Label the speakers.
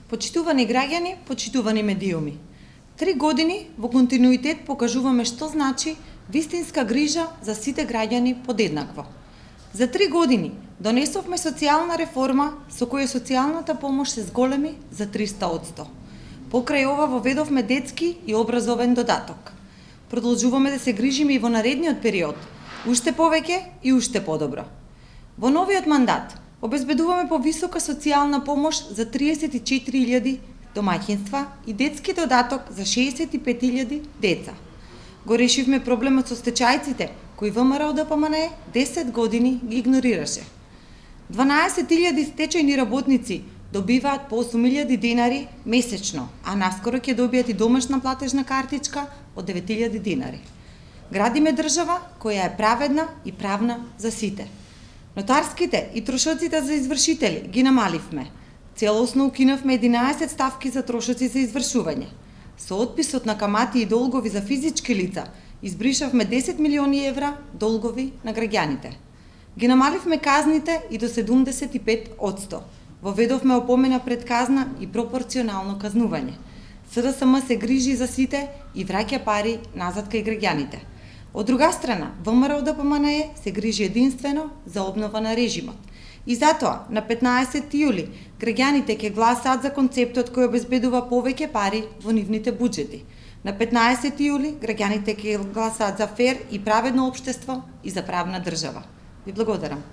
Speaker 1: Почитувани граѓани, почитувани медиуми. 3 години во континуитет покажуваме што значи вистинска грижа за сите граѓани подеднакво. За 3 години донесовме социјална реформа со која социјалната помош се зголеми за 300%. Покрај ова воведовме детски и образовен додаток. Продолжуваме да се грижиме и во наредниот период, уште повеќе и уште подобро. Во новиот мандат обезбедуваме повисока социјална помош за 34.000 домаќинства и детски додаток за 65.000 деца. Го решивме проблемот со стечајците, кои ВМРО ДПМНЕ 10 години ги игнорираше. 12.000 стечајни работници добиваат по 8.000 денари месечно, а наскоро ќе добијат и домашна платежна картичка од 9.000 денари. Градиме држава која е праведна и правна за сите. Нотарските и трошоците за извршители ги намаливме. Целосно укинавме 11 ставки за трошоци за извршување. Со отписот на камати и долгови за физички лица избришавме 10 милиони евра долгови на граѓаните. Ги намаливме казните и до 75%. Воведовме опомена пред казна и пропорционално казнување. СДСМ се грижи за сите и враќа пари назад кај граѓаните. Од друга страна, ВМРО ДПМНЕ се грижи единствено за обнова на режимот. И затоа, на 15 јули, граѓаните ќе гласаат за концептот кој обезбедува повеќе пари во нивните буџети. На 15 јули, граѓаните ќе гласаат за фер и праведно општество и за правна држава. Ви благодарам.